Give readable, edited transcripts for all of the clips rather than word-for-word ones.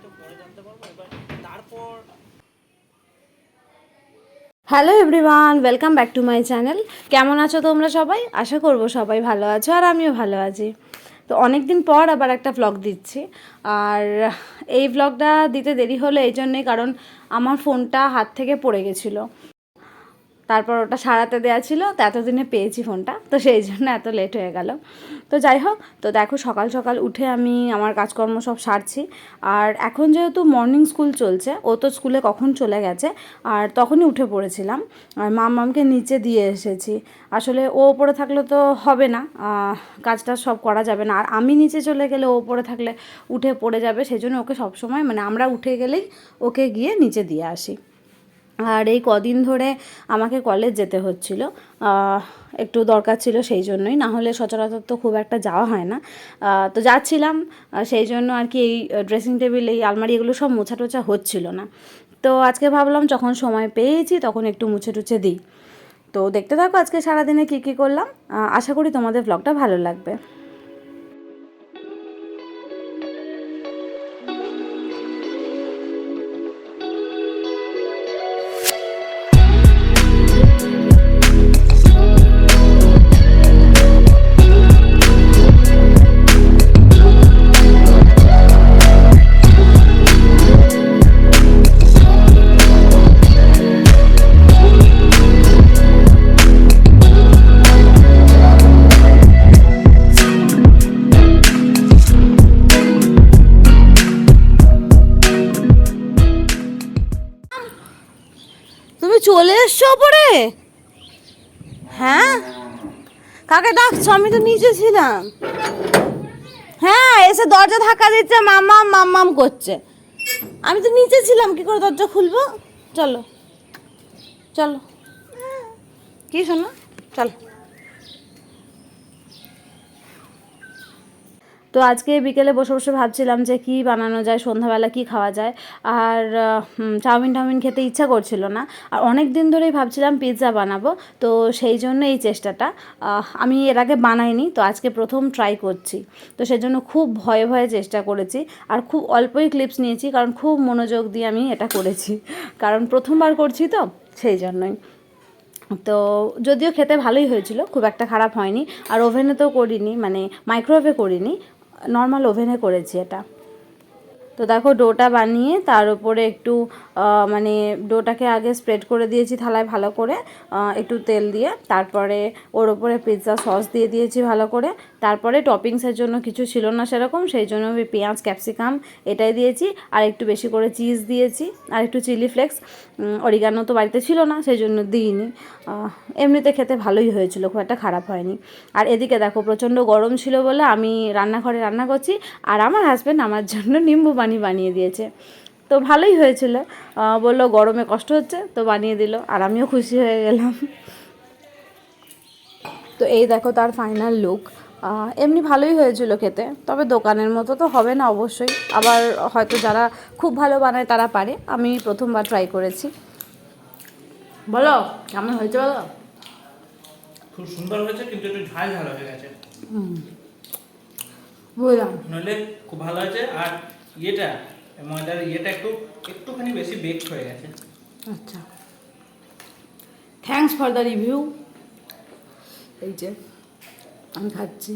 তো পরে জানতে পারবো এবার তারপর। Hello everyone, welcome back to my channel. কেমন আছো তোমরা সবাই? আশা করব সবাই ভালো আছো আর আমিও ভালো আছি। তো অনেক দিন পর আবার একটা ভ্লগ দিচ্ছি। আর এই ভ্লগটা দিতে দেরি হলো এই জন্যেই, কারণ আমার ফোনটা হাত থেকে পড়ে গেছিলো। তারপর ওটা সারাতে দেওয়া ছিল, তো এতদিনে পেয়েছি ফোনটা, তো সেই জন্য এত লেট হয়ে গেল। তো যাই হোক, তো দেখো সকাল সকাল উঠে আমি আমার কাজকর্ম সব সারছি। আর এখন যেহেতু মর্নিং স্কুল চলছে, ও তো স্কুলে কখন চলে গেছে, আর তখনই উঠে পড়েছিলাম। আর মামকে নিচে দিয়ে এসেছি। আসলে ও ওপরে থাকলে তো হবে না, কাজটা সব করা যাবে না। আর আমি নিচে চলে গেলে ও ওপরে থাকলে উঠে পড়ে যাবে, সেই জন্য ওকে সবসময় মানে আমরা উঠে গেলেই ওকে গিয়ে নিচে দিয়ে আসি। আর এই কদিন ধরে আমাকে কলেজ যেতে হচ্ছিল, একটু দরকার ছিল সেই জন্যই, না হলে সচরাচর তো খুব একটা যাওয়া হয় না। তো যাচ্ছিলাম, সেই জন্য আর কি এই ড্রেসিং টেবিল, এই আলমারি এগুলো সব মোছা টোছা হচ্ছিল না। তো আজকে ভাবলাম যখন সময় পেয়েছি তখন একটু মুছে টুছে দিই। তো দেখতে থাকো আজকে সারাদিনে কী কী করলাম। আশা করি তোমাদের ব্লগটা ভালো লাগবে। তুমি চলে এসছো ওপরে? হ্যাঁ, কাকে ডাকছো? আমি তো নিচে ছিলাম। হ্যাঁ, এসে দরজা ধাক্কা দিচ্ছে, মাম্মাম মাম্মাম করছে। আমি তো নিচে ছিলাম, কি করে দরজা খুলবো? চলো চলো, কি শোনো, চলো। তো আজকে বিকেলে বসে বসে ভাবছিলাম যে কী বানানো যায়, সন্ধ্যাবেলা কী খাওয়া যায়। আর চাউমিন টাউমিন খেতে ইচ্ছা করছিল না। আর অনেক দিন ধরেই ভাবছিলাম পিৎজা বানাবো, তো সেই জন্য এই চেষ্টাটা। আমি এর আগে বানাইনি, তো আজকে প্রথম ট্রাই করছি। তো সেজন্য খুব ভয়ে ভয়ে চেষ্টা করেছি, আর খুব অল্পই ক্লিপস নিয়েছি, কারণ খুব মনোযোগ দিয়ে আমি এটা করেছি, কারণ প্রথমবার করছি তো সেই জন্যই। তো যদিও খেতে ভালোই হয়েছিল, খুব একটা খারাপ হয়নি। আর ওভেনে তো করিনি, মানে মাইক্রোওয়েভে করিনি, নর্মাল ওভেনে করেছি এটা। তো দেখো ডোটা বানিয়ে তার উপরে একটু মানে ডোটাকে আগে স্প্রেড করে দিয়েছি থালায় ভালো করে, একটু তেল দিয়ে। তারপরে ওর ওপরে পিৎজা সস দিয়ে দিয়েছি ভালো করে। তারপরে টপিংসের জন্য কিছু ছিল না সেরকম, সেই জন্য আমি পেঁয়াজ ক্যাপসিকাম এটাই দিয়েছি, আর একটু বেশি করে চিজ দিয়েছি, আর একটু চিলি ফ্লেক্স। অরিগানো তো বাড়িতে ছিল না, সেই জন্য দিইনি। এমনিতে খেতে ভালোই হয়েছিল, খুব একটা খারাপ হয়নি। আর এদিকে দেখো প্রচণ্ড গরম ছিল বলে আমি রান্নাঘরে রান্না করছি, আর আমার হাজব্যান্ড আমার জন্য নিম্বু পানি বানিয়ে দিয়েছে। তো ভালোই হয়েছিল, বললো গরমে কষ্ট হচ্ছে তো বানিয়ে দিল, আর আমিও খুশি হয়ে গেলাম। তো এই দেখো তার ফাইনাল লুক। এমনি ভালোই হয়েছিল খেতে, তবে দোকানের মতো তো হবে না অবশ্যই, আবার হয়তো যারা খুব ভালো বানায় তারা পারে, আমি প্রথমবার ট্রাই করেছি। বলো কেমন হয়েছে বলো। খুব সুন্দর হয়েছে, কিন্তু একটু ঝাল ঝাল হয়ে গেছে। বুঝলাম। নইলে খুব ভালো হয়েছে। আর ইয়েটা, ময়দার ইয়েটা একটুখানি বেশি বেকড হয়ে গেছে। আচ্ছা, থ্যাঙ্কস ফর দ্য রিভিউ। এই যে আমি খাচ্ছি।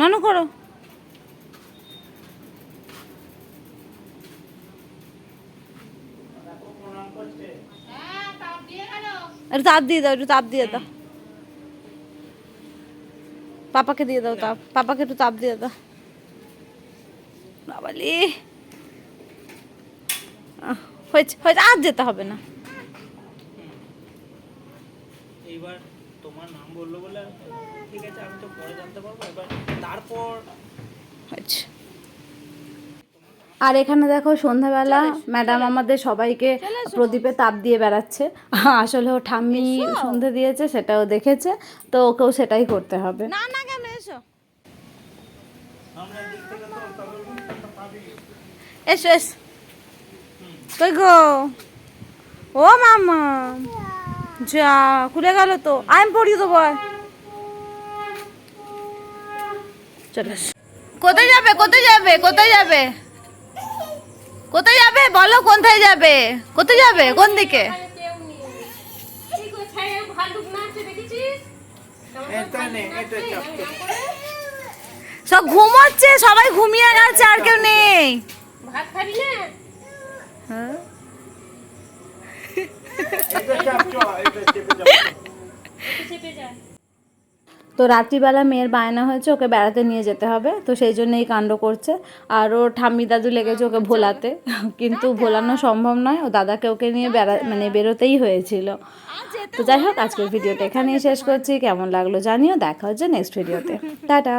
নানু করো। একটু তাপ দিয়ে দাও, একটু তাপ দিয়ে দাও, পাপাকে দিয়ে দাও তাপ, পাপাকে একটু তাপ দিয়ে দাও। বাবালি, হয়েছে হয়েছে, আর যেতে হবে না। এইবার তোমার নাম বললো বলে ঠিক আছে, আমি তো পরে জানতে পারবো এবার তারপর। হয়েছে। আর এখানে দেখো সন্ধ্যাবেলা ম্যাডাম আমাদের সবাইকে প্রদীপে তাপ দিয়ে বেড়াচ্ছে। আসলে ও ঠাম্মি সন্ধে দিয়েছে, সেটাও দেখেছে, তো ওকেও সেটাই করতে হবে। না না, কেন, এসো এসো এসো। কই গো, ও মামা, যা খুলে গেল তো, আমি পড়িয়ে দেবো। চলে এসো। কোথায় যাবে কোথায় যাবে কোথায় যাবে কোথায় যাবে বলো, কোথায় যাবে কোথায় যাবে কোন দিকে? সব ঘুমোচ্ছে, সবাই ঘুমিয়ে গেছে, আর কেউ নেই। ভাত খাবি না? হ্যাঁ। চেপে যা। তো রাত্রিবেলা মেয়ের বায়না হয়েছে ওকে বেড়াতে নিয়ে যেতে হবে, তো সেই জন্য এই কাণ্ড করছে। আর ও ঠাম্মি দাদু লেগেছে ওকে ভোলাতে, কিন্তু ভোলানো সম্ভব নয়, ও দাদাকে ওকে নিয়ে বেরোতেই হয়েছিল। তো যাই হোক, আজকের ভিডিওটা এখানেই শেষ করছি। কেমন লাগলো জানিও, দেখা হচ্ছে নেক্সট ভিডিওতে। টাটা।